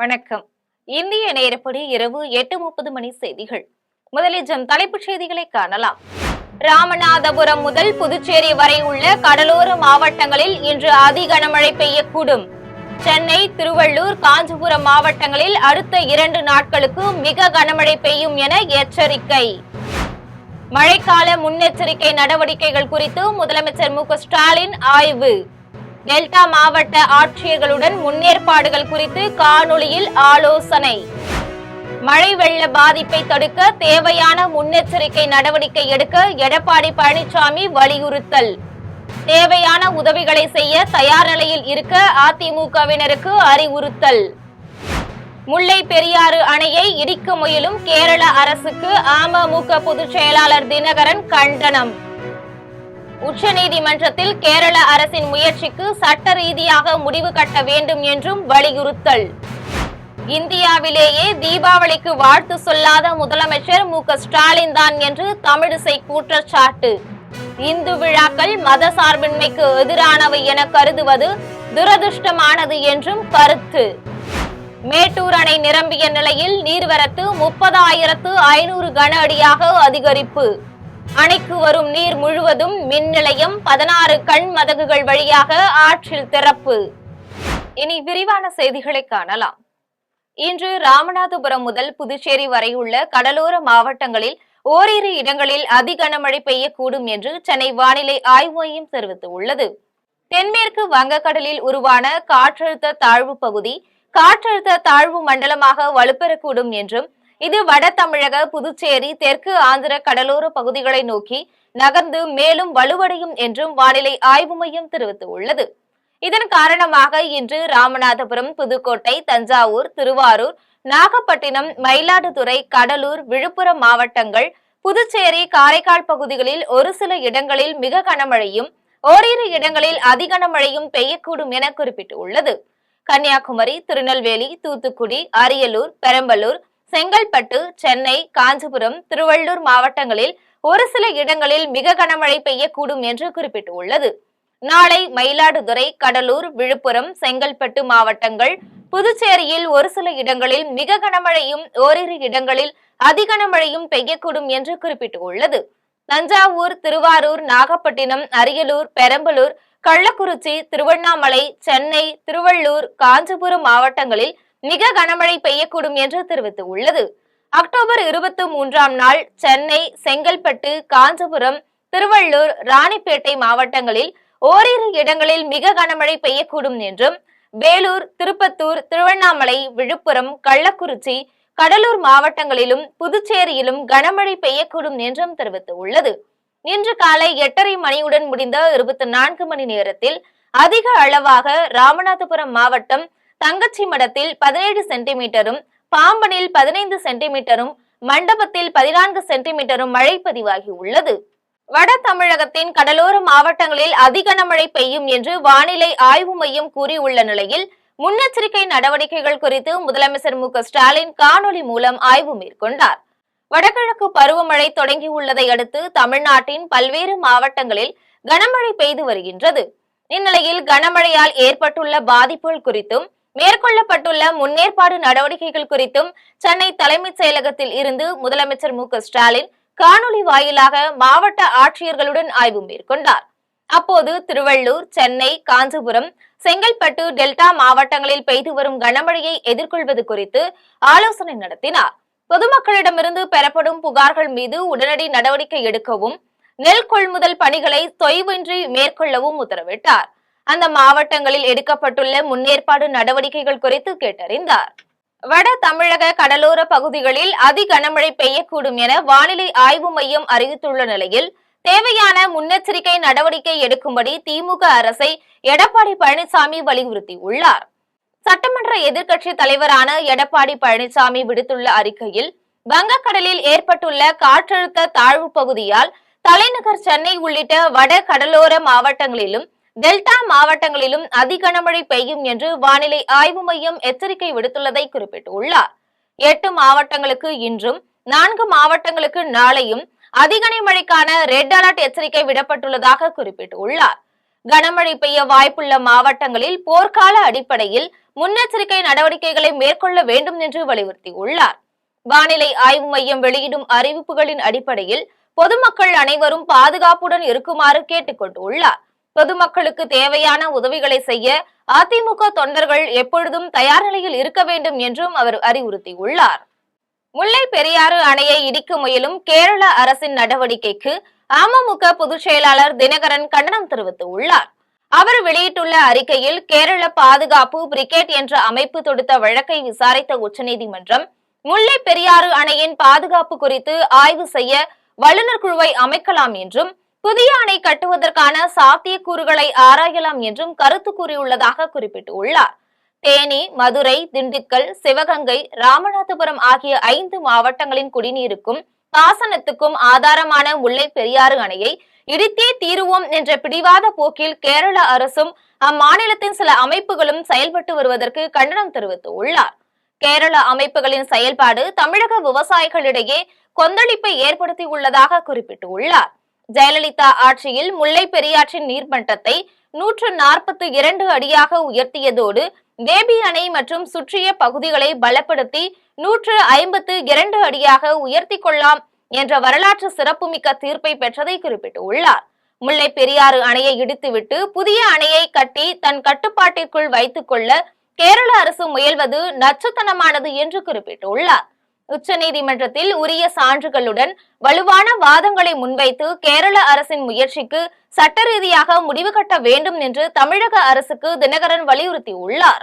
வணக்கம். இந்திய நேரப்படி இரவு 8:30 மணி செய்திகள். முதலில் தலைப்புச் செய்திகளை காணலாம். ராமநாதபுரம் முதல் புதுச்சேரி வரை உள்ள கடலோர மாவட்டங்களில் இன்று அதி கனமழை பெய்யக்கூடும். சென்னை, திருவள்ளூர், காஞ்சிபுரம் மாவட்டங்களில் அடுத்த 2 நாட்களுக்கு மிக கனமழை பெய்யும் என எச்சரிக்கை. மழைக்கால முன்னெச்சரிக்கை நடவடிக்கைகள் குறித்து முதலமைச்சர் மு.க.ஸ்டாலின் ஆய்வு. டெல்டா மாவட்ட ஆட்சியர்களுடன் முன்னேற்பாடுகள் குறித்து காணொலியில் ஆலோசனை. மழை வெள்ள பாதிப்பை தடுக்க தேவையான முன்னெச்சரிக்கை நடவடிக்கை எடுக்க எடப்பாடி பழனிசாமி வலியுறுத்தல். தேவையான உதவிகளை செய்ய தயார் நிலையில் இருக்க அதிமுகவினருக்கு அறிவுறுத்தல். முல்லை பெரியாறு அணையை இடிக்க முயலும் கேரள அரசுக்கு அமமுக பொதுச் செயலாளர் தினகரன் கண்டனம். உச்சநீதிமன்றத்தில் கேரள அரசின் முயற்சிக்கு சட்ட ரீதியாக முடிவு கட்ட வேண்டும் என்றும் வலியுறுத்தல். இந்தியாவிலேயே தீபாவளிக்கு வாழ்த்து சொல்லாத முதலமைச்சர் மு.க.ஸ்டாலின் தான் என்று தமிழிசை குற்றச்சாட்டு. இந்து விழாக்கள் மத சார்பின்மைக்கு எதிரானவை என கருதுவது துரதிருஷ்டமானது என்றும் கருத்து. மேட்டூர் அணை நிரம்பிய நிலையில் நீர்வரத்து 30,500 கன அடியாக அதிகரிப்பு. அணைக்கு வரும் நீர் முழுவதும் மின் நிலையம் 16 கண் மதகுகள் வழியாக ஆற்றில் திறப்பு. இனி விரிவான செய்திகளை காணலாம். இன்று ராமநாதபுரம் முதல் புதுச்சேரி வரை உள்ள கடலோர மாவட்டங்களில் ஓரிரு இடங்களில் அதி கனமழை பெய்யக்கூடும் என்று சென்னை வானிலை ஆய்வு மையம் தெரிவித்துள்ளது. தென்மேற்கு வங்கக்கடலில் உருவான காற்றழுத்த தாழ்வு பகுதி காற்றழுத்த தாழ்வு மண்டலமாக வலுப்பெறக்கூடும் என்றும் இது வட தமிழக, புதுச்சேரி, தெற்கு ஆந்திர கடலோர பகுதிகளை நோக்கி நகர்ந்து மேலும் வலுவடையும் என்றும் வானிலை ஆய்வு மையம் தெரிவித்துள்ளது. இதன் காரணமாக இன்று ராமநாதபுரம், புதுக்கோட்டை, தஞ்சாவூர், திருவாரூர், நாகப்பட்டினம், மயிலாடுதுறை, கடலூர், விழுப்புரம் மாவட்டங்கள், புதுச்சேரி, காரைக்கால் பகுதிகளில் ஒரு சில இடங்களில் மிக கனமழையும் ஓரிரு இடங்களில் அதி கனமழையும் பெய்யக்கூடும் என குறிப்பிட்டுள்ளது. கன்னியாகுமரி, திருநெல்வேலி, தூத்துக்குடி, அரியலூர், பெரம்பலூர், செங்கல்பட்டு, சென்னை, காஞ்சிபுரம், திருவள்ளூர் மாவட்டங்களில் ஒரு சில இடங்களில் மிக கனமழை பெய்யக்கூடும் என்று குறிப்பிட்டுள்ளது. நாளை மயிலாடுதுறை, கடலூர், விழுப்புரம், செங்கல்பட்டு மாவட்டங்கள், புதுச்சேரியில் ஒரு சில இடங்களில் மிக கனமழையும் ஓரிரு இடங்களில் அதி கனமழையும் பெய்யக்கூடும் என்று குறிப்பிட்டுள்ளது. தஞ்சாவூர், திருவாரூர், நாகப்பட்டினம், அரியலூர், பெரம்பலூர், கள்ளக்குறிச்சி, திருவண்ணாமலை, சென்னை, திருவள்ளூர், காஞ்சிபுரம் மாவட்டங்களில் மிக கனமழை பெய்யக்கூடும் என்று தெரிவித்துள்ளது. அக்டோபர் 23ஆம் நாள் சென்னை, செங்கல்பட்டு, காஞ்சிபுரம், திருவள்ளூர், ராணிப்பேட்டை மாவட்டங்களில் ஓரிரு இடங்களில் மிக கனமழை பெய்யக்கூடும் என்றும் வேலூர், திருப்பத்தூர், திருவண்ணாமலை, விழுப்புரம், கள்ளக்குறிச்சி, கடலூர் மாவட்டங்களிலும் புதுச்சேரியிலும் கனமழை பெய்யக்கூடும் என்றும் தெரிவித்துள்ளது. இன்று காலை 8:30 மணியுடன் முடிந்த 24 மணி நேரத்தில் அதிக அளவாக ராமநாதபுரம் மாவட்டம் தங்கச்சி மடத்தில் 17 சென்டிமீட்டரும், பாம்பனில் 15 சென்டிமீட்டரும், மண்டபத்தில் 14 சென்டிமீட்டரும் மழை பதிவாகி உள்ளது. வட தமிழகத்தின் கடலோர மாவட்டங்களில் அதி கனமழை பெய்யும் என்று வானிலை ஆய்வு மையம் கூறியுள்ள நிலையில் முன்னெச்சரிக்கை நடவடிக்கைகள் குறித்து முதலமைச்சர் மு.க.ஸ்டாலின் காணொலி மூலம் ஆய்வு மேற்கொண்டார். வடகிழக்கு பருவமழை தொடங்கியுள்ளதை அடுத்து தமிழ்நாட்டின் பல்வேறு மாவட்டங்களில் கனமழை பெய்து வருகின்றது. இந்நிலையில் கனமழையால் ஏற்பட்டுள்ள பாதிப்புகள் குறித்தும் மேற்கொள்ளப்பட்டுள்ள முன்னேற்பாடு நடவடிக்கைகள் குறித்தும் சென்னை தலைமைச் செயலகத்தில் இருந்து முதலமைச்சர் மு.க.ஸ்டாலின் காணொலி வாயிலாக மாவட்ட ஆட்சியர்களுடன் ஆய்வு மேற்கொண்டார். அப்போது திருவள்ளூர், சென்னை, காஞ்சிபுரம், செங்கல்பட்டு, டெல்டா மாவட்டங்களில் பெய்து வரும் கனமழையை எதிர்கொள்வது குறித்து ஆலோசனை நடத்தினார். பொதுமக்களிடமிருந்து பெறப்படும் புகார்கள் மீது உடனடி நடவடிக்கை எடுக்கவும், நெல் கொள்முதல் பணிகளை தொய்வின்றி மேற்கொள்ளவும் உத்தரவிட்டார். அந்த மாவட்டங்களில் எடுக்கப்பட்டுள்ள முன்னேற்பாடு நடவடிக்கைகள் குறித்து கேட்டறிந்தார். வட தமிழக கடலோர பகுதிகளில் அதி கனமழை பெய்யக்கூடும் என வானிலை ஆய்வு மையம் அறிவித்துள்ள நிலையில் தேவையான முன்னெச்சரிக்கை நடவடிக்கை எடுக்கும்படி திமுக அரசை எடப்பாடி பழனிசாமி வலியுறுத்தியுள்ளார். சட்டமன்ற எதிர்க்கட்சி தலைவரான எடப்பாடி பழனிசாமி விடுத்துள்ள அறிக்கையில் வங்கக்கடலில் ஏற்பட்டுள்ள காற்றழுத்த தாழ்வு பகுதியால் தலைநகர் சென்னை உள்ளிட்ட வட கடலோர மாவட்டங்களிலும் டெல்டா மாவட்டங்களிலும் அதி கனமழை பெய்யும் என்று வானிலை ஆய்வு மையம் எச்சரிக்கை விடுத்துள்ளதை குறிப்பிட்டுள்ளார். 8 மாவட்டங்களுக்கு இன்றும் 4 மாவட்டங்களுக்கு நாளையும் அதிகன மழைக்கான ரெட் அலர்ட் எச்சரிக்கை விடப்பட்டுள்ளதாக குறிப்பிட்டுள்ளார். கனமழை பெய்ய வாய்ப்புள்ள மாவட்டங்களில் போர்க்கால அடிப்படையில் முன்னெச்சரிக்கை நடவடிக்கைகளை மேற்கொள்ள வேண்டும் என்று வலியுறுத்தியுள்ளார். வானிலை ஆய்வு மையம் வெளியிடும் அறிவிப்புகளின் அடிப்படையில் பொதுமக்கள் அனைவரும் பாதுகாப்புடன் இருக்குமாறு கேட்டுக் கொண்டுள்ளார். பொதுமக்களுக்கு தேவையான உதவிகளை செய்ய அதிமுக தொண்டர்கள் எப்பொழுதும் தயார் நிலையில் இருக்க வேண்டும் என்றும் அவர் அறிவுறுத்தியுள்ளார். முல்லை பெரியாறு அணையை இடிக்க முயலும் கேரள அரசின் நடவடிக்கைக்கு அமமுக பொதுச் செயலாளர் தினகரன் கண்டனம் தெரிவித்துள்ளார். அவர் வெளியிட்டுள்ள அறிக்கையில் கேரள பாதுகாப்பு பிரிகேட் என்ற அமைப்பு தொடுத்த வழக்கை விசாரித்த உச்சநீதிமன்றம் முல்லை பெரியாறு அணையின் பாதுகாப்பு குறித்து ஆய்வு செய்ய வல்லுநர் குழுவை அமைக்கலாம் என்றும் புதிய அணை கட்டுவதற்கான சாத்தியக்கூறுகளை ஆராயலாம் என்றும் கருத்து கூறியுள்ளதாக குறிப்பிட்டுள்ளார். தேனி, மதுரை, திண்டுக்கல், சிவகங்கை, ராமநாதபுரம் ஆகிய 5 மாவட்டங்களின் குடிநீருக்கும் பாசனத்துக்கும் ஆதாரமான முல்லை பெரியாறு அணையை இடித்தே தீருவோம் என்ற பிடிவாத போக்கில் கேரள அரசும் அம்மாநிலத்தின் சில அமைப்புகளும் செயல்பட்டு வருவதற்கு கண்டனம் தெரிவித்துள்ளார். கேரள அமைப்புகளின் செயல்பாடு தமிழக விவசாயிகளிடையே கொந்தளிப்பை ஏற்படுத்தியுள்ளதாக குறிப்பிட்டுள்ளார். ஜெயலலிதா ஆட்சியில் முல்லை பெரியாற்றின் நீர்மட்டத்தை 142 அடியாக உயர்த்தியதோடு தேபி அணை மற்றும் சுற்றிய பகுதிகளை பலப்படுத்தி 152 அடியாக உயர்த்தி கொள்ளலாம் என்ற வரலாற்று சிறப்புமிக்க தீர்ப்பை பெற்றதை குறிப்பிட்டுள்ளார். முல்லை பெரியாறு அணையை இடித்துவிட்டு புதிய அணையை கட்டி தன் கட்டுப்பாட்டிற்குள் வைத்துக் கொள்ள கேரள அரசு முயல்வது நச்சுத்தனமானது என்று குறிப்பிட்டுள்ளார். உச்சநீதிமன்றத்தில் உரிய சான்றுகளுடன் வலுவான வாதங்களை முன்வைத்து கேரள அரசின் முயற்சிக்கு சட்ட ரீதியாக முடிவு கட்ட வேண்டும் என்று தமிழக அரசுக்கு தினகரன் வலியுறுத்தியுள்ளார்.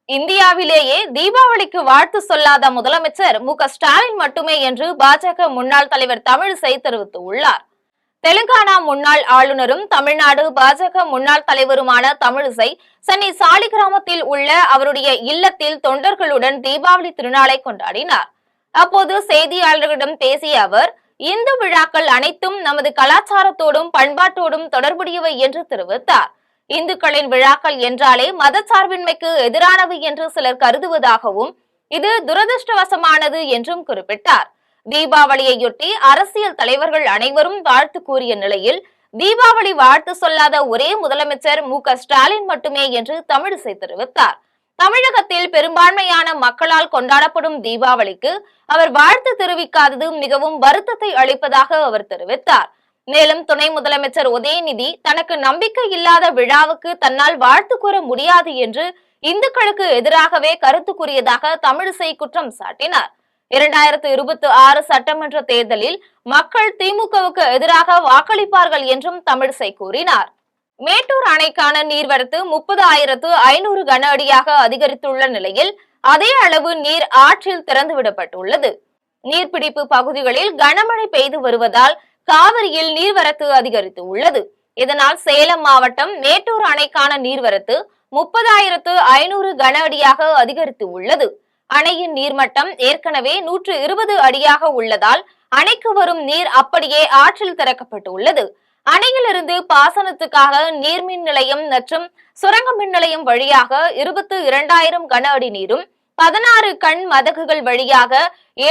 இந்தியாவிலேயே தீபாவளிக்கு வாழ்த்து சொல்லாத முதலமைச்சர் மு.க.ஸ்டாலின் மட்டுமே என்று பாஜக முன்னாள் தலைவர் தமிழிசை தெரிவித்துள்ளார். தெலுங்கானா முன்னாள் ஆளுநரும் தமிழ்நாடு பாஜக முன்னாள் தலைவருமான தமிழிசை சென்னை சாலிகிராமத்தில் உள்ள அவருடைய இல்லத்தில் தொண்டர்களுடன் தீபாவளி திருநாளை கொண்டாடினார். அப்போது செய்தியாளர்களிடம் பேசிய அவர், இந்து விழாக்கள் அனைத்தும் நமது கலாச்சாரத்தோடும் பண்பாட்டோடும் தொடர்புடையவை என்று தெரிவித்தார். இந்துக்களின் விழாக்கள் என்றாலே மதச்சார்பின்மைக்கு எதிரானவை என்று சிலர் கருதுவதாகவும் இது துரதிருஷ்டவசமானது என்றும் குறிப்பிட்டார். தீபாவளியையொட்டி அரசியல் தலைவர்கள் அனைவரும் வாழ்த்து கூறிய நிலையில் தீபாவளி வாழ்த்து சொல்லாத ஒரே முதலமைச்சர் மு.க.ஸ்டாலின் மட்டுமே என்று தமிழிசை தெரிவித்தார். தமிழகத்தில் பெரும்பான்மையான மக்களால் கொண்டாடப்படும் தீபாவளிக்கு அவர் வாழ்த்து தெரிவிக்காதது மிகவும் வருத்தத்தை அளிப்பதாக அவர் தெரிவித்தார். மேலும் துணை முதலமைச்சர் உதயநிதி தனக்கு நம்பிக்கை இல்லாத விழாவுக்கு தன்னால் வாழ்த்து கூற முடியாது என்று இந்துக்களுக்கு எதிராகவே கருத்து கூறியதாக தமிழிசை குற்றம் சாட்டினார். 2026 சட்டமன்ற தேர்தலில் மக்கள் திமுகவுக்கு எதிராக வாக்களிப்பார்கள் என்றும் தமிழிசை கூறினார். மேட்டூர் அணைக்கான நீர்வரத்து 30,500 கன அடியாக அதிகரித்துள்ள நிலையில் அதே அளவு நீர் ஆற்றில் திறந்துவிடப்பட்டுள்ளது. நீர்பிடிப்பு பகுதிகளில் கனமழை பெய்து வருவதால் காவிரியில் நீர்வரத்து அதிகரித்து உள்ளது. இதனால் சேலம் மாவட்டம் மேட்டூர் அணைக்கான நீர்வரத்து 30,500 கன அடியாக அதிகரித்து உள்ளது. அணையின் நீர்மட்டம் ஏற்கனவே 120 அடியாக உள்ளதால் அணைக்கு வரும் நீர் அப்படியே ஆற்றில் திறக்கப்பட்டுள்ளது. அணையிலிருந்து பாசனத்துக்காக நீர்மின் நிலையம் மற்றும் சுரங்க மின் நிலையம் வழியாக 22,000 கன அடி நீரும் 16 கண் மதகுகள் வழியாக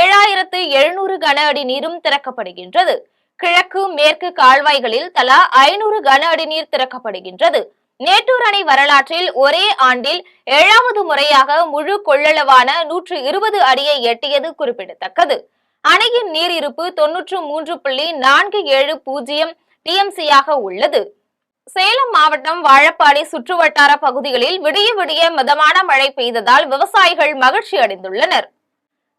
7,700 கன அடி நீரும் திறக்கப்படுகின்றது. கிழக்கு மேற்கு கால்வாய்களில் தலா 500 கன அடி நீர் திறக்கப்படுகின்றது. மேட்டூர் அணை வரலாற்றில் ஒரே ஆண்டில் 7வது முறையாக முழு கொள்ளளவான 120 அடியை எட்டியது குறிப்பிடத்தக்கது. அணையின் நீர் இருப்பு 93.47 டிஎம்சியாக உள்ளது. சேலம் மாவட்டம் வாழப்பாடி சுற்றுவட்டார பகுதிகளில் விடிய விடிய மிதமான மழை பெய்ததால் விவசாயிகள் மகிழ்ச்சி அடைந்துள்ளனர்.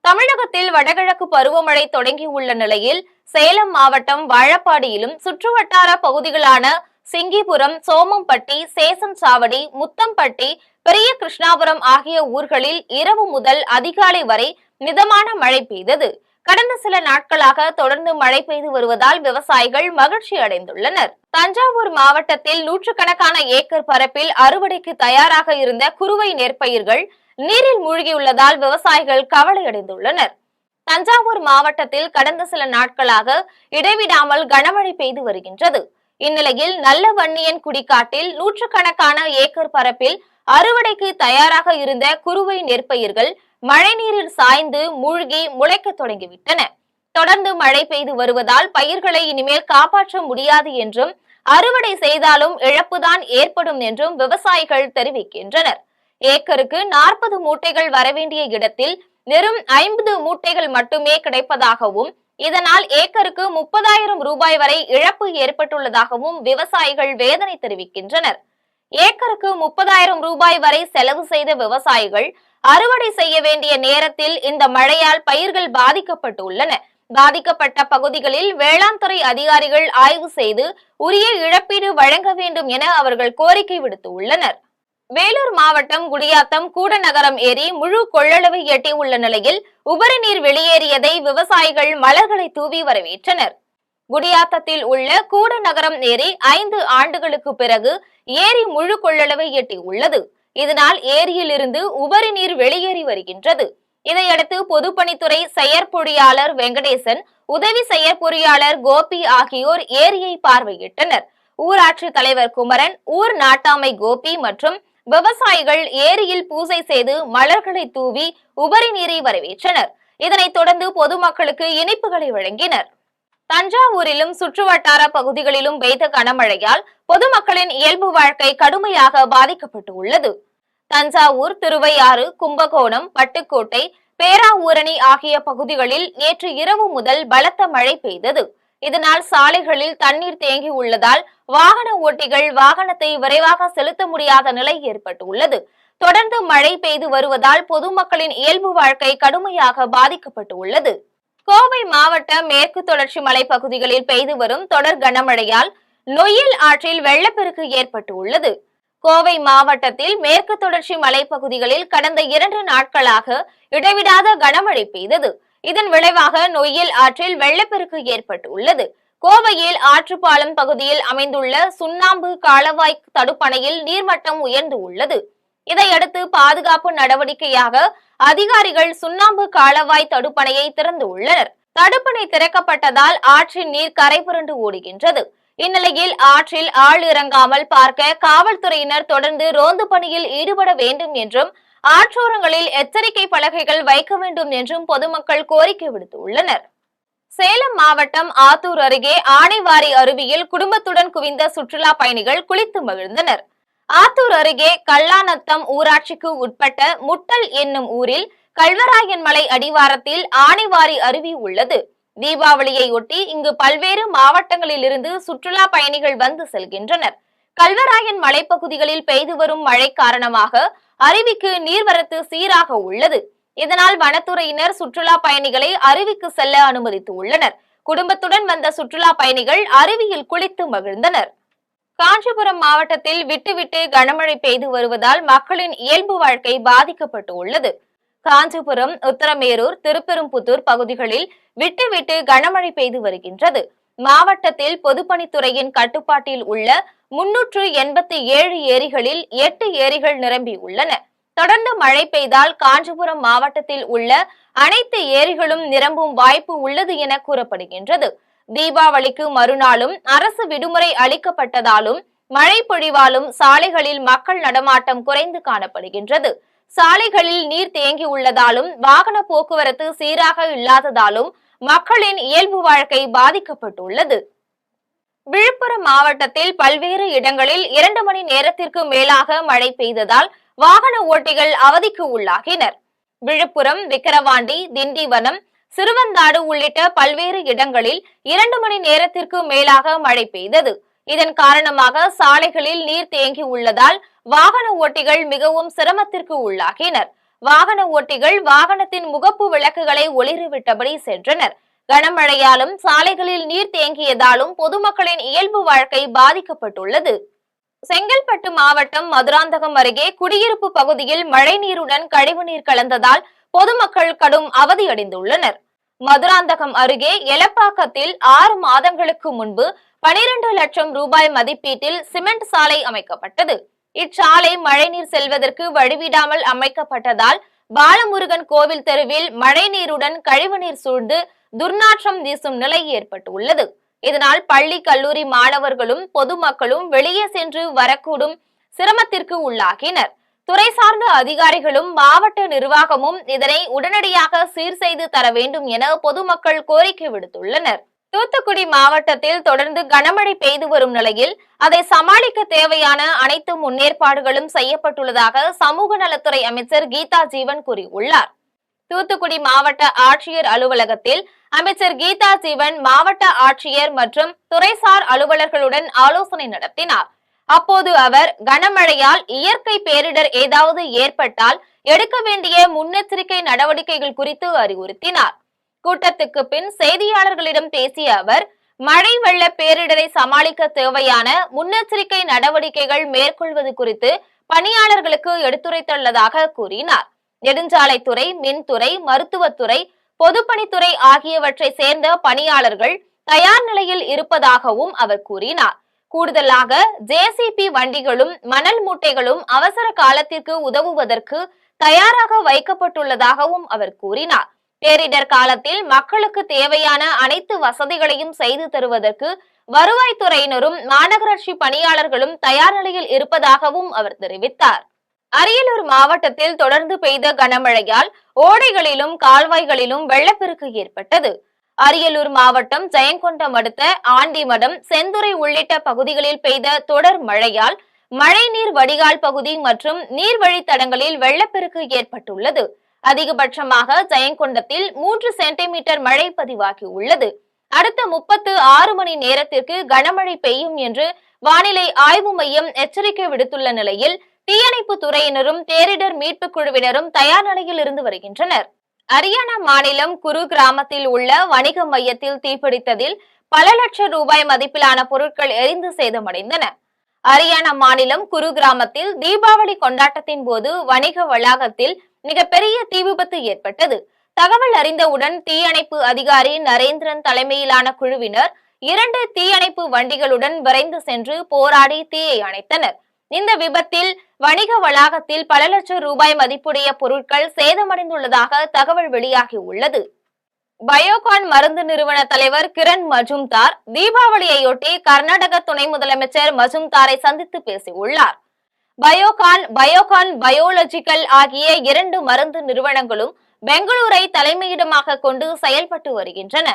தமிழகத்தில் வடகிழக்கு பருவமழை தொடங்கியுள்ள நிலையில் சேலம் மாவட்டம் வாழப்பாடியிலும் சுற்றுவட்டார பகுதிகளான சிங்கிபுரம், சோமம்பட்டி, சேசன்சாவடி, முத்தம்பட்டி, பெரிய கிருஷ்ணாபுரம் ஆகிய ஊர்களில் இரவு முதல் அதிகாலை வரை மிதமான மழை பெய்தது. கடந்த சில நாட்களாக தொடர்ந்து மழை பெய்து வருவதால் விவசாயிகள் மகிழ்ச்சி அடைந்துள்ளனர். தஞ்சாவூர் மாவட்டத்தில் நூற்றுக்கணக்கான ஏக்கர் பரப்பில் அறுவடைக்கு தயாராக இருந்த குறுவை நெற்பயிர்கள் நீரில் மூழ்கியுள்ளதால் விவசாயிகள் கவலை அடைந்துள்ளனர். தஞ்சாவூர் மாவட்டத்தில் கடந்த சில நாட்களாக இடைவிடாமல் கனமழை பெய்து வருகின்றது. இந்நிலையில் நல்ல வன்னியன் குடிக்காட்டில் நூற்றுக்கணக்கான ஏக்கர் பரப்பில் அறுவடைக்கு தயாராக இருந்த குறுவை நெற்பயிர்கள் மழைநீரில் சாய்ந்து மூழ்கி முளைக்க தொடங்கிவிட்டன. தொடர்ந்து மழை பெய்து வருவதால் பயிர்களை இனிமேல் காப்பாற்ற முடியாது என்றும் அறுவடை செய்தாலும் இழப்புதான் ஏற்படும் என்றும் விவசாயிகள் தெரிவிக்கின்றனர். ஏக்கருக்கு 40 மூட்டைகள் வரவேண்டிய இடத்தில் வெறும் 50 மூட்டைகள் மட்டுமே கிடைப்பதாகவும் இதனால் ஏக்கருக்கு 30,000 ரூபாய் வரை இழப்பு ஏற்பட்டுள்ளதாகவும் விவசாயிகள் வேதனை தெரிவிக்கின்றனர். ஏக்கருக்கு 30,000 ரூபாய் வரை செலவு செய்த விவசாயிகள் அறுவடை செய்ய வேண்டிய நேரத்தில் இந்த மழையால் பயிர்கள் பாதிக்கப்பட்டுள்ளன. பாதிக்கப்பட்ட பகுதிகளில் வேளாண் துறை அதிகாரிகள் ஆய்வு செய்து உரிய இழப்பீடு வழங்க வேண்டும் என அவர்கள் கோரிக்கை விடுத்துள்ளனர். வேலூர் மாவட்டம் குடியாத்தம் கூடநகரம் ஏரி முழு கொள்ளளவை எட்டியுள்ள நிலையில் உபரி நீர் வெளியேறியதை விவசாயிகள் மலர்களை தூவி வரவேற்றனர். குடியாத்தத்தில் உள்ள கூடநகரம் ஏரி 5 ஆண்டுகளுக்கு பிறகு ஏரி முழு கொள்ளளவை எட்டியுள்ளது. இதனால் ஏரியில் இருந்து உபரி நீர் வெளியேறி வருகின்றது. இதையடுத்து பொதுப்பணித்துறை செயற்பொறியாளர் வெங்கடேசன், உதவி செயற்பொறியாளர் கோபி ஆகியோர் ஏரியை பார்வையிட்டனர். ஊராட்சி தலைவர் குமரன், ஊர் நாட்டாமை கோபி மற்றும் விவசாயிகள் ஏரியில் பூஜை செய்து மலர்களை தூவி உபரி நீரை வரவேற்றனர். இதனைத் தொடர்ந்து பொதுமக்களுக்கு இனிப்புகளை வழங்கினர். தஞ்சாவூரிலும் சுற்றுவட்டார பகுதிகளிலும் பெய்த கனமழையால் பொதுமக்களின் இயல்பு வாழ்க்கை கடுமையாக பாதிக்கப்பட்டு உள்ளது. தஞ்சாவூர், திருவையாறு, கும்பகோணம், பட்டுக்கோட்டை, பேராவூரணி ஆகிய பகுதிகளில் நேற்று இரவு முதல் பலத்த மழை பெய்தது. இதனால் சாலைகளில் தண்ணீர் தேங்கி உள்ளதால் வாகன ஓட்டிகள் வாகனத்தை விரைவாக செலுத்த முடியாத நிலை ஏற்பட்டுள்ளது. தொடர்ந்து மழை பெய்து வருவதால் பொதுமக்களின் இயல்பு வாழ்க்கை கடுமையாக பாதிக்கப்பட்டு உள்ளது. கோவை மாவட்ட மேற்கு தொடர்ச்சி மலை பகுதிகளில் பெய்து வரும் தொடர் கனமழையால் நொய்யல் ஆற்றில் வெள்ளப்பெருக்கு ஏற்பட்டு உள்ளது. கோவை மாவட்டத்தில் மேற்கு தொடர்ச்சி மலை பகுதிகளில் கடந்த 2 நாட்களாக இடைவிடாத கனமழை பெய்தது. இதன் விளைவாக நொய்யல் ஆற்றில் வெள்ளப்பெருக்கு ஏற்பட்டு உள்ளது. கோவையில் ஆற்றுப்பாலம் பகுதியில் அமைந்துள்ள சுண்ணாம்பு காலவாய் தடுப்பணையில் நீர்மட்டம் உயர்ந்து உள்ளது. இதையடுத்து பாதுகாப்பு நடவடிக்கையாக அதிகாரிகள் சுண்ணாம்பு காலவாய் தடுப்பணையை திறந்து உள்ளனர். தடுப்பணை திறக்கப்பட்டதால் ஆற்றின் நீர் கரைபுரண்டு ஓடுகின்றது. இந்நிலையில் ஆற்றில் ஆள் இறங்காமல் பார்க்க காவல்துறையினர் தொடர்ந்து ரோந்து பணியில் ஈடுபட வேண்டும் என்றும் ஆற்றோரங்களில் எச்சரிக்கை பலகைகள் வைக்க வேண்டும் என்றும் பொதுமக்கள் கோரிக்கை விடுத்துள்ளனர். சேலம் மாவட்டம் ஆத்தூர் அருகே ஆனைவாரி அருவியில் குடும்பத்துடன் குவிந்த சுற்றுலா பயணிகள் குளித்து மகிழ்ந்தனர். ஆத்தூர் அருகே கல்லாநத்தம் ஊராட்சிக்கு உட்பட்ட முட்டல் என்னும் ஊரில் கல்வராயன் மலை அடிவாரத்தில் ஆனைவாரி அருவி உள்ளது. தீபாவளியை ஒட்டி இங்கு பல்வேறு மாவட்டங்களில் இருந்து சுற்றுலா பயணிகள் வந்து செல்கின்றனர். கல்வராயன் மலைப்பகுதிகளில் பெய்து வரும் மழை காரணமாக அருவிக்கு நீர்வரத்து சீராக உள்ளது. இதனால் வனத்துறையினர் சுற்றுலா பயணிகளை அருவிக்கு செல்ல அனுமதித்து உள்ளனர். குடும்பத்துடன் வந்த சுற்றுலா பயணிகள் அருவியில் குளித்து மகிழ்ந்தனர். காஞ்சிபுரம் மாவட்டத்தில் விட்டு கனமழை பெய்து வருவதால் மக்களின் இயல்பு வாழ்க்கை பாதிக்கப்பட்டு உள்ளது. காஞ்சிபுரம், உத்தரமேரூர், திருப்பெரும்புத்தூர் பகுதிகளில் விட்டு கனமழை பெய்து வருகின்றது. மாவட்டத்தில் பொதுப்பணித்துறையின் கட்டுப்பாட்டில் உள்ள 387 ஏரிகளில் 8 ஏரிகள் நிரம்பி உள்ளன. தொடர்ந்து மழை பெய்தால் காஞ்சிபுரம் மாவட்டத்தில் உள்ள அனைத்து ஏரிகளும் நிரம்பும் வாய்ப்பு உள்ளது என கூறப்படுகின்றது. தீபாவளிக்கு மறுநாளும் அரசு விடுமுறை அளிக்கப்பட்டதாலும் மழை பொழிவாலும் சாலைகளில் மக்கள் நடமாட்டம் குறைந்து காணப்படுகின்றது. சாலைகளில் நீர் தேங்கி உள்ளதாலும் வாகன போக்குவரத்து சீராக இல்லாததாலும் மக்களின் இயல்பு வாழ்க்கை பாதிக்கப்பட்டுள்ளது. விழுப்புரம் மாவட்டத்தில் பல்வேறு இடங்களில் 2 மணி நேரத்திற்கு மேலாக மழை பெய்ததால் வாகன ஓட்டிகள் அவதிக்கு உள்ளாகினர். விழுப்புரம், விக்கிரவாண்டி, திண்டிவனம், சிறுவந்தாடு உள்ளிட்ட பல்வேறு இடங்களில் 2 மணி நேரத்திற்கு மேலாக மழை பெய்தது. இதன் காரணமாக சாலைகளில் நீர் தேங்கி உள்ளதால் வாகன ஓட்டிகள் மிகவும் சிரமத்திற்கு உள்ளாகினர். வாகன ஓட்டிகள் வாகனத்தின் முகப்பு விளக்குகளை ஒளிரவிட்டபடி சென்றனர். கனமழையாலும் சாலைகளில் நீர் தேங்கியதாலும் பொதுமக்களின் இயல்பு வாழ்க்கை பாதிக்கப்பட்டுள்ளது. செங்கல்பட்டு மாவட்டம் மதுராந்தகம் அருகே குடியிருப்பு பகுதியில் மழை நீருடன் கழிவுநீர் கலந்ததால் பொதுமக்கள் கடும் அவதியடைந்துள்ளனர். மதுராந்தகம் அருகே எலப்பாக்கத்தில் 6 மாதங்களுக்கு முன்பு 12 லட்சம் ரூபாய் மதிப்பீட்டில் சிமெண்ட் சாலை அமைக்கப்பட்டது. இச்சாலை மழைநீர் செல்வதற்கு வழிவிடாமல் அமைக்கப்பட்டதால் பாலமுருகன் கோவில் தெருவில் மழை நீருடன் கழிவுநீர் சூழ்ந்து துர்நாற்றம் வீசும் நிலை ஏற்பட்டுள்ளது. இதனால் பள்ளி, கல்லூரி மாணவர்களும் பொதுமக்களும் வெளியே சென்று வரக்கூடும் சிரமத்திற்கு உள்ளாகினர். துறை சார்ந்த அதிகாரிகளும் மாவட்ட நிர்வாகமும் இதனை உடனடியாக சீர் செய்து தர வேண்டும் என பொதுமக்கள் கோரிக்கை விடுத்துள்ளனர். தூத்துக்குடி மாவட்டத்தில் தொடர்ந்து கனமழை பெய்து வரும் நிலையில் அதை சமாளிக்க தேவையான அனைத்து முன்னேற்பாடுகளும் செய்யப்பட்டுள்ளதாக சமூக நலத்துறை அமைச்சர் கீதா ஜீவன் கூறியுள்ளார். தூத்துக்குடி மாவட்ட ஆட்சியர் அலுவலகத்தில் அமைச்சர் கீதா ஜீவன் மாவட்ட ஆட்சியர் மற்றும் துறைசார் அலுவலர்களுடன் ஆலோசனை நடத்தினார். அப்போது அவர் கனமழையால் இயற்கை பேரிடர் ஏதாவது ஏற்பட்டால் எடுக்க வேண்டிய முன்னெச்சரிக்கை நடவடிக்கைகள் குறித்து அறிவுறுத்தினார். கூட்டத்துக்கு பின் செய்தியாளர்களிடம் பேசிய அவர் மழை வெள்ள பேரிடரை சமாளிக்க தேவையான முன்னெச்சரிக்கை நடவடிக்கைகள் மேற்கொள்வது குறித்து பணியாளர்களுக்கு எடுத்துரைத்துள்ளதாக கூறினார். நெடுஞ்சாலைத்துறை, மின்துறை, மருத்துவத்துறை, பொதுப்பணித்துறை ஆகியவற்றை சேர்ந்த பணியாளர்கள் தயார் நிலையில் இருப்பதாகவும் அவர் கூறினார். கூடுதலாக ஜேசிபி வண்டிகளும் மணல் மூட்டைகளும் அவசர காலத்திற்கு உதவுவதற்கு தயாராக வைக்கப்பட்டுள்ளதாகவும் அவர் கூறினார். பேரிடர் காலத்தில் மக்களுக்கு தேவையான அனைத்து வசதிகளையும் செய்து தருவதற்கு வருவாய்த்துறையினரும் மாநகராட்சி பணியாளர்களும் தயார் நிலையில் இருப்பதாகவும் அவர் தெரிவித்தார். அரியலூர் மாவட்டத்தில் தொடர்ந்து பெய்த கனமழையால் ஓடைகளிலும் கால்வாய்களிலும் வெள்ளப்பெருக்கு ஏற்பட்டது. அரியலூர் மாவட்டம் ஜெயங்கொண்டம் அடுத்த ஆண்டிமடம், செந்துறை உள்ளிட்ட பகுதிகளில் பெய்த தொடர் மழையால் மழைநீர் வடிகால் பகுதி மற்றும் நீர்வழித்தடங்களில் வெள்ளப்பெருக்கு ஏற்பட்டுள்ளது. அதிகபட்சமாக ஜெயங்கொண்டத்தில் 3 சென்டிமீட்டர் மழை பதிவாகியுள்ளது. அடுத்த 36 மணி நேரத்திற்கு கனமழை பெய்யும் என்று வானிலை ஆய்வு மையம் எச்சரிக்கை விடுத்துள்ள நிலையில் தீயணைப்பு துறையினரும் பேரிடர் மீட்பு குழுவினரும் தயார் நிலையில் இருந்து வருகின்றனர். ஹரியானா மாநிலம் குரு கிராமத்தில் உள்ள வணிக மையத்தில் தீப்பிடித்ததில் பல லட்சம் ரூபாய் மதிப்பிலான பொருட்கள் எரிந்து சேதமடைந்தன. ஹரியானா மாநிலம் குரு கிராமத்தில் தீபாவளி கொண்டாட்டத்தின் போது வணிக வளாகத்தில் மிகப்பெரிய தீ விபத்து ஏற்பட்டது. தகவல் அறிந்தவுடன் தீயணைப்பு அதிகாரி நரேந்திரன் தலைமையிலான குழுவினர் 2 தீயணைப்பு வண்டிகளுடன் விரைந்து சென்று போராடி தீயை அணைத்தனர். இந்த விபத்தில் வணிக வளாகத்தில் பல லட்சம் ரூபாய் மதிப்புடைய பொருட்கள் சேதமடைந்துள்ளதாக தகவல் வெளியாகி உள்ளது. பயோகான் மருந்து நிறுவன தலைவர் கிரண் மஜும்தார் தீபாவளியையொட்டி கர்நாடக துணை முதலமைச்சர் மஜும்தாரை சந்தித்து பேசியுள்ளார். பயோகான் பயோலஜிக்கல் ஆகிய 2 மருந்து நிறுவனங்களும் பெங்களூரை தலைமையிடமாக கொண்டு செயல்பட்டு வருகின்றன.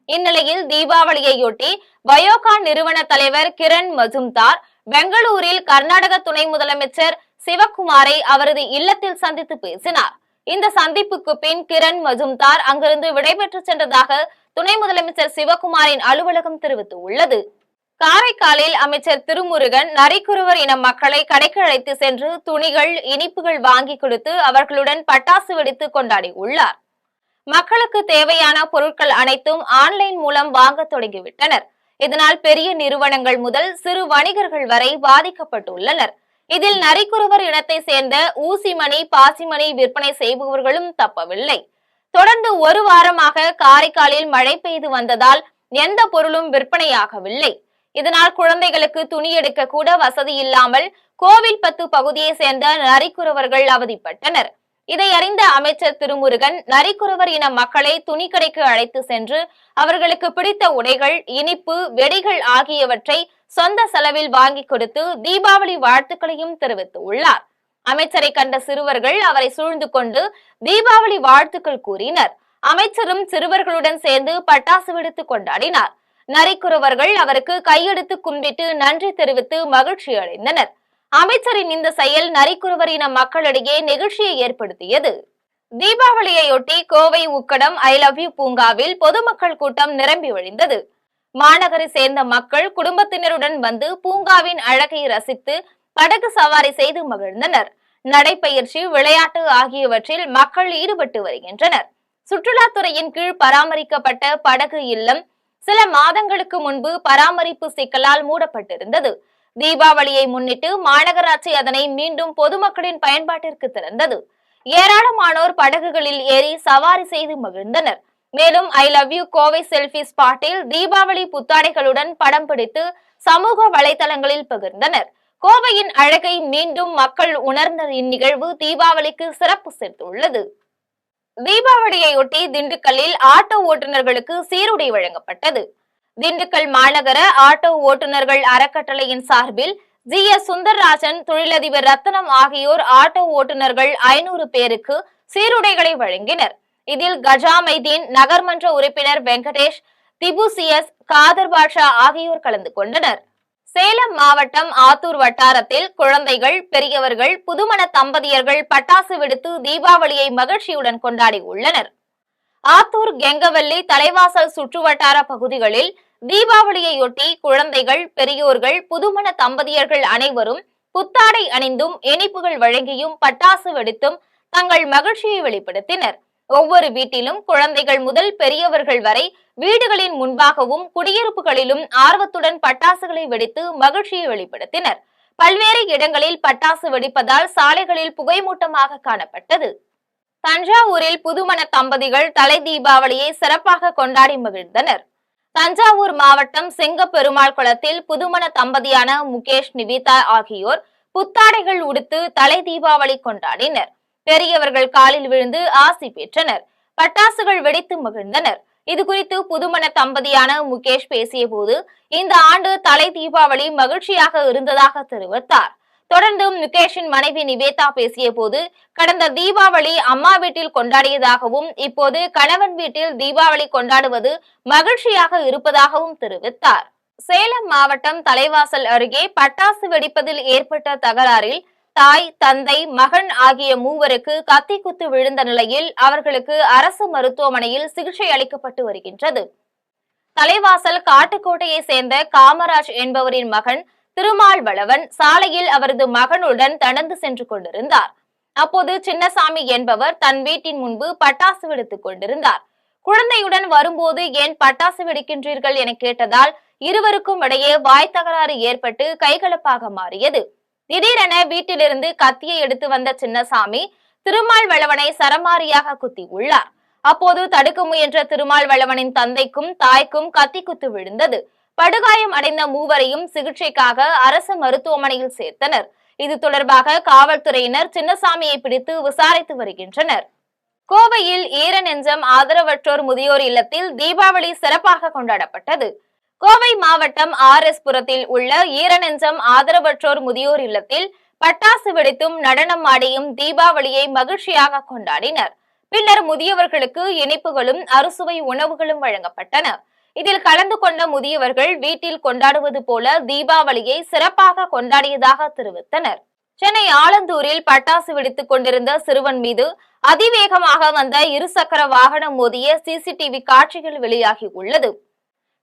இந்நிலையில் தீபாவளியையொட்டி பயோகான் நிறுவன தலைவர் கிரண் மஜும்தார் பெங்களூரில் கர்நாடக துணை முதலமைச்சர் சிவக்குமாரை அவரது இல்லத்தில் சந்தித்து பேசினார். இந்த சந்திப்புக்கு பின் கிரண் மஜும்தார் அங்கிருந்து விடைபெற்று சென்றதாக துணை முதலமைச்சர் சிவக்குமாரின் அலுவலகம் தெரிவித்துள்ளது. காரைக்காலில் அமைச்சர் திருமுருகன் நரிக்குறவர் இன மக்களை கடைக்கு அழைத்து சென்று துணிகள், இனிப்புகள் வாங்கி கொடுத்து அவர்களுடன் பட்டாசு வெடித்து கொண்டாடி உள்ளார். மக்களுக்கு தேவையான பொருட்கள் அனைத்தும் ஆன்லைன் மூலம் வாங்க தொடங்கிவிட்டனர். இதனால் பெரிய நிறுவனங்கள் முதல் சிறு வணிகர்கள் வரை பாதிக்கப்பட்டுள்ளனர். இதில் நரிக்குறவர் இனத்தை சேர்ந்த ஊசிமணி, பாசிமணி விற்பனை செய்பவர்களும் தப்பவில்லை. தொடர்ந்து 1 வாரமாக காரைக்காலில் மழை பெய்து வந்ததால் எந்த பொருளும் விற்பனையாகவில்லை. இதனால் குழந்தைகளுக்கு துணி எடுக்க கூட வசதி இல்லாமல் கோவில்பத்து பகுதியை சேர்ந்த நரிக்குறவர்கள் அவதிப்பட்டனர். இதை அறிந்த அமைச்சர் திருமுருகன் நரிக்குறவர் இன மக்களை துணிக்கடைக்கு அழைத்து சென்று அவர்களுக்கு பிடித்த உடைகள், இனிப்பு, வெடிகள் ஆகியவற்றை சொந்த செலவில் வாங்கி கொடுத்து தீபாவளி வாழ்த்துக்களையும் தெரிவித்துள்ளார். அமைச்சரை கண்ட சிறுவர்கள் அவரை சூழ்ந்து கொண்டு தீபாவளி வாழ்த்துக்கள் கூறினர். அமைச்சரும் சிறுவர்களுடன் சேர்ந்து பட்டாசு வெடித்து கொண்டாடினார். நரிக்குறவர்கள் அவருக்கு கையெடுத்து கும்பிட்டு நன்றி தெரிவித்து மகிழ்ச்சி அடைந்தனர். அமைச்சரின் இந்த செயல் நரிக்குறவர் இன மக்களிடையே நெகிழ்ச்சியை ஏற்படுத்தியது. தீபாவளியையொட்டி Kovai Ukkadam I love you பூங்காவில் பொதுமக்கள் கூட்டம் நிரம்பி வழிந்தது. மாநகரை சேர்ந்த மக்கள் குடும்பத்தினருடன் வந்து பூங்காவின் அழகை ரசித்து படகு சவாரி செய்து மகிழ்ந்தனர். நடைப்பயிற்சி, விளையாட்டு ஆகியவற்றில் மக்கள் ஈடுபட்டு வருகின்றனர். சுற்றுலாத்துறையின் கீழ் பராமரிக்கப்பட்ட படகு இல்லம் சில மாதங்களுக்கு முன்பு பராமரிப்பு சிக்கலால் மூடப்பட்டிருந்தது. தீபாவளியை முன்னிட்டு மாநகராட்சி அதனை மீண்டும் பொதுமக்களின் பயன்பாட்டிற்கு திறந்தது. ஏராளமானோர் படகுகளில் ஏறி சவாரி செய்து மகிழ்ந்தனர். மேலும் ஐ லவ் யூ கோவை செல்ஃபி ஸ்பாட்டில் தீபாவளி புத்தாடைகளுடன் படம் பிடித்து சமூக வலைதளங்களில் பகிர்ந்தனர். கோவையின் அழகை மீண்டும் மக்கள் உணர்ந்த இந்நிகழ்வு தீபாவளிக்கு சிறப்பு சேர்த்துள்ளது. தீபாவளியையொட்டி திண்டுக்கல்லில் ஆட்டோ ஓட்டுநர்களுக்கு சீருடை வழங்கப்பட்டது. திண்டுக்கல் மாநகர ஆட்டோ ஓட்டுநர்கள் அறக்கட்டளையின் சார்பில் GS சுந்தர்ராஜன், தொழிலதிபர் ரத்னம் ஆகியோர் ஆட்டோ ஓட்டுநர்கள் 500 பேருக்கு சீருடைகளை வழங்கினர். இதில் கஜா மைதீன், நகர்மன்ற உறுப்பினர் வெங்கடேஷ், திபுசியஸ், காதர் பாட்ஷா ஆகியோர் கலந்து கொண்டனர். சேலம் மாவட்டம் ஆத்தூர் வட்டாரத்தில் குழந்தைகள், பெரியவர்கள், புதுமண தம்பதியர்கள் பட்டாசு வெடித்து தீபாவளியை மகிழ்ச்சியுடன் கொண்டாடி உள்ளனர். ஆத்தூர், கெங்கவல்லி, தலைவாசல் சுற்றுவட்டார பகுதிகளில் தீபாவளியையொட்டி குழந்தைகள், பெரியோர்கள், புதுமண தம்பதியர்கள் அனைவரும் புத்தாடை அணிந்தும் இனிப்புகள் வழங்கியும் பட்டாசு வெடித்தும் தங்கள் மகிழ்ச்சியை வெளிப்படுத்தினர். ஒவ்வொரு வீட்டிலும் குழந்தைகள் முதல் பெரியவர்கள் வரை வீடுகளின் முன்பாகவும் குடியிருப்புகளிலும் ஆர்வத்துடன் பட்டாசுகளை வெடித்து மகிழ்ச்சியை வெளிப்படுத்தினர். பல்வேறு இடங்களில் பட்டாசு வெடிப்பதால் சாலைகளில் புகைமூட்டமாக காணப்பட்டது. தஞ்சாவூரில் புதுமண தம்பதிகள் தலை தீபாவளியை சிறப்பாக கொண்டாடி மகிழ்ந்தனர். தஞ்சாவூர் மாவட்டம் செங்கப்பெருமாள் குளத்தில் புதுமண தம்பதியான முகேஷ், நிவிதா ஆகியோர் புத்தாடைகள் உடுத்து தலை தீபாவளி கொண்டாடினர். பெரியவர்கள் காலில் விழுந்து ஆசி பெற்றனர். பட்டாசுகள் வெடித்து மகிழ்ந்தனர். இதுகுறித்து புதுமண தம்பதியான முகேஷ் பேசிய போது, இந்த ஆண்டு தலை தீபாவளி மகிழ்ச்சியாக இருந்ததாக தெரிவித்தார். தொடர்ந்து முகேஷின் மனைவி நிவேதா பேசிய போது, கடந்த தீபாவளி அம்மா வீட்டில் கொண்டாடியதாகவும் இப்போது கணவன் வீட்டில் தீபாவளி கொண்டாடுவது மகிழ்ச்சியாக இருப்பதாகவும் தெரிவித்தார். சேலம் மாவட்டம் தலைவாசல் அருகே பட்டாசு வெடிப்பதில் ஏற்பட்ட தகராறில் தாய், தந்தை, மகன் ஆகிய மூவருக்கு கத்தி குத்து விழுந்த நிலையில் அவர்களுக்கு அரசு மருத்துவமனையில் சிகிச்சை அளிக்கப்பட்டு வருகின்றது. தலைவாசல் காட்டுக்கோட்டையை சேர்ந்த காமராஜ் என்பவரின் மகன் திருமால்வளவன் சாலையில் அவரது மகனுடன் நடந்து சென்று கொண்டிருந்தார். அப்போது சின்னசாமி என்பவர் தன் வீட்டின் முன்பு பட்டாசு வெடித்துக் கொண்டிருந்தார். குழந்தையுடன் வரும்போது ஏன் பட்டாசு வெடிக்கின்றீர்கள் என கேட்டதால் இருவருக்கும் இடையே வாய் தகராறு ஏற்பட்டு கைகலப்பாக மாறியது. திடீரென வீட்டிலிருந்து கத்தியை எடுத்து வந்த சின்னசாமி திருமால்வளவனை சரமாரியாக குத்தி உள்ளார். அப்போது தடுக்க முயன்ற திருமால்வளவனின் தந்தைக்கும் தாய்க்கும் கத்தி குத்து விழுந்தது. படுகாயம் அடைந்த மூவரையும் சிகிச்சைக்காக அரசு மருத்துவமனையில் சேர்த்தனர். இது தொடர்பாக காவல்துறையினர் சின்னசாமியை பிடித்து விசாரித்து வருகின்றனர். கோவையில் ஈரநெஞ்சம் ஆதரவற்றோர் முதியோர் இல்லத்தில் தீபாவளி சிறப்பாக கொண்டாடப்பட்டது. கோவை மாவட்டம் RS புரத்தில் உள்ள ஈரநெஞ்சம் ஆதரவற்றோர் முதியோர் இல்லத்தில் பட்டாசு வெடித்தும் நடனம் ஆடியும் தீபாவளியை மகிழ்ச்சியாக கொண்டாடினர். பின்னர் முதியவர்களுக்கு இனிப்புகளும் அறுசுவை உணவுகளும் வழங்கப்பட்டன. இதில் கலந்து கொண்ட முதியவர்கள் வீட்டில் கொண்டாடுவது போல தீபாவளியை சிறப்பாக கொண்டாடியதாக தெரிவித்தனர். சென்னை ஆலந்தூரில் பட்டாசு வெடித்துக் கொண்டிருந்த சிறுவன் மீது அதிவேகமாக வந்த இருசக்கர வாகனம் மோதிய CCTV காட்சிகள் வெளியாகி உள்ளது.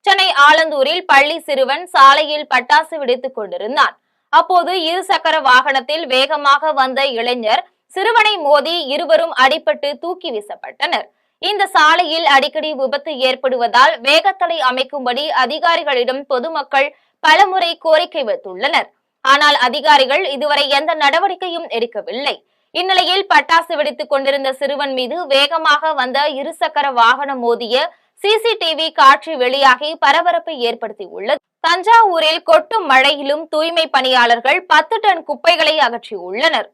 சென்னை ஆலந்தூரில் பள்ளி சிறுவன் சாலையில் பட்டாசு வெடித்துக் கொண்டிருந்தான். அப்போது இருசக்கர வாகனத்தில் வேகமாக வந்த இளைஞர் சிறுவனை மோதி இருவரும் அடிபட்டு தூக்கி வீசப்பட்டனர். இந்த சாலையில் அடிக்கடி விபத்து ஏற்படுவதால் வேகத்தடை அமைக்கும்படி அதிகாரிகளிடம் பொதுமக்கள் பலமுறை கோரிக்கை வைத்துள்ளனர். ஆனால் அதிகாரிகள் இதுவரை எந்த நடவடிக்கையும் எடுக்கவில்லை. இந்நிலையில் பட்டாசு வெடித்துக் கொண்டிருந்த சிறுவன் மீது வேகமாக வந்த இருசக்கர வாகனம் மோதிய CCTV காட்சி வெளியாகி பரபரப்பை ஏற்படுத்தியுள்ளது. தஞ்சாவூரில் கொட்டும் மழையிலும் தூய்மை பணியாளர்கள் 10 டன் குப்பைகளை அகற்றியுள்ளனர்.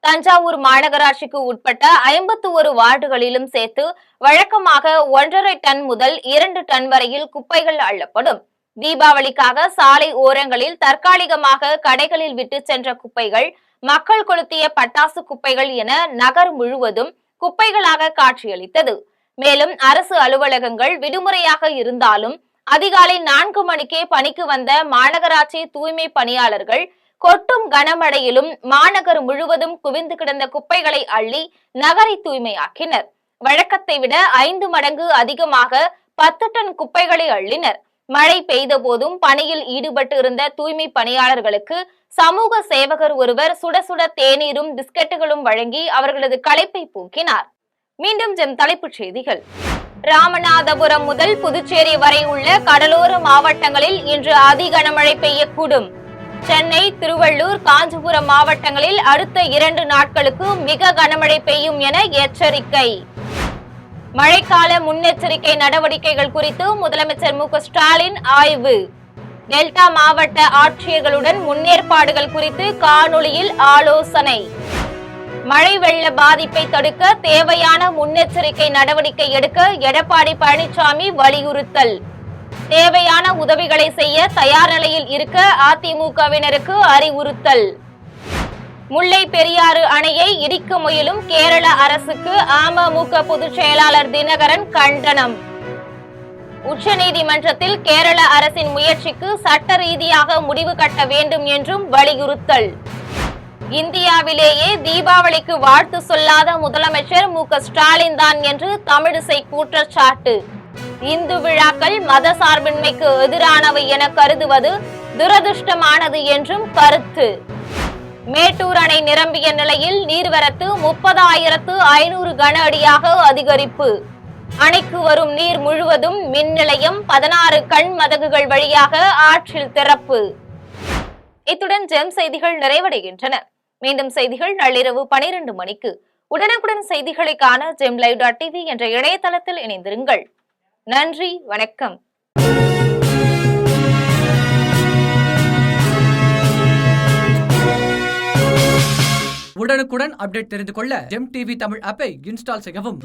தஞ்சாவூர் மாநகராட்சிக்கு உட்பட்ட 51 வார்டுகளிலும் சேர்த்து வழக்கமாக 1.5 டன் முதல் 2 டன் வரையில் குப்பைகள் அள்ளப்படும். தீபாவளிக்காக சாலை ஓரங்களில் தற்காலிகமாக கடைகளில் விட்டு சென்ற குப்பைகள், மக்கள் கொளுத்திய பட்டாசு குப்பைகள் என நகர் முழுவதும் குப்பைகளாக காட்சியளித்தது. மேலும் அரசு அலுவலகங்கள் விடுமுறையாக இருந்தாலும் அதிகாலை 4 மணிக்கே பணிக்கு வந்த மாநகராட்சி தூய்மை பணியாளர்கள் கொட்டும் கனமழையிலும் மாநகர் முழுவதும் குவிந்து கிடந்த குப்பைகளை அள்ளி நகரை தூய்மையாக்கினர். வழக்கத்தை விட 5 மடங்கு அதிகமாக 10 டன் குப்பைகளை அள்ளினர். மழை பெய்த போதும் பணியில் ஈடுபட்டு இருந்த தூய்மை பணியாளர்களுக்கு சமூக சேவகர் ஒருவர் சுட சுட தேநீரும் பிஸ்கட்டுகளும் வழங்கி அவர்களது களைப்பை போக்கினார். மீண்டும் தலைப்புச் செய்திகள். ராமநாதபுரம் முதல் புதுச்சேரி வரை உள்ள கடலோர மாவட்டங்களில் இன்று அதி கனமழை பெய்யக்கூடும். சென்னை, திருவள்ளூர், காஞ்சிபுரம் மாவட்டங்களில் அடுத்த 2 நாட்களுக்கு மிக கனமழை பெய்யும் என எச்சரிக்கை. மழைக்கால முன்னெச்சரிக்கை நடவடிக்கைகள் குறித்து முதலமைச்சர் ஸ்டாலின் ஆய்வு. டெல்டா மாவட்ட ஆட்சியர்களுடன் முன்னேற்பாடுகள் குறித்து காணொலியில் ஆலோசனை. மழை வெள்ள பாதிப்பை தடுக்க தேவையான முன்னெச்சரிக்கை நடவடிக்கை எடுக்க எடப்பாடி பழனிசாமி வலியுறுத்தல். தேவையான உதவிகளை செய்ய தயார் நிலையில் இருக்க அதிமுகவினருக்கு அறிவுறுத்தல். முல்லை பெரியாறு அணையை இடிக்க முயலும் கேரள அரசுக்கு அமமுக பொதுச் செயலாளர் தினகரன் கண்டனம். உச்சநீதிமன்றத்தில் கேரள அரசின் முயற்சிக்கு சட்ட ரீதியாக முடிவு கட்ட வேண்டும் என்றும் வலியுறுத்தல். இந்தியாவிலேயே தீபாவளிக்கு வாழ்த்து சொல்லாத முதலமைச்சர் மு.க.ஸ்டாலின் தான் என்று தமிழிசை குற்றச்சாட்டு. இந்து விழாக்கள் மத சார்பின்மைக்கு எதிரானவை என கருதுவது துரதிருஷ்டமானது என்றும் கருத்து. மேட்டூர் அணை நிரம்பிய நிலையில் நீர்வரத்து 30,500 கன அடியாக அதிகரிப்பு. அணைக்கு வரும் நீர் முழுவதும் மின் நிலையம் 16 கண் மதகுகள் வழியாக ஆற்றில் திறப்பு. இத்துடன் ஜெம் செய்திகள் நிறைவடைகின்றன. மீண்டும் செய்திகள் நள்ளிரவு 12 மணிக்கு. உடனுக்குடன் செய்திகளை காண gemlive.tv என்ற இணையதளத்தில் இணைந்திருங்கள். நன்றி, வணக்கம். உடனுக்குடன் அப்டேட் தெரிந்து கொள்ள ஜெம் டிவி தமிழ் ஆப்பை இன்ஸ்டால் செய்யவும்.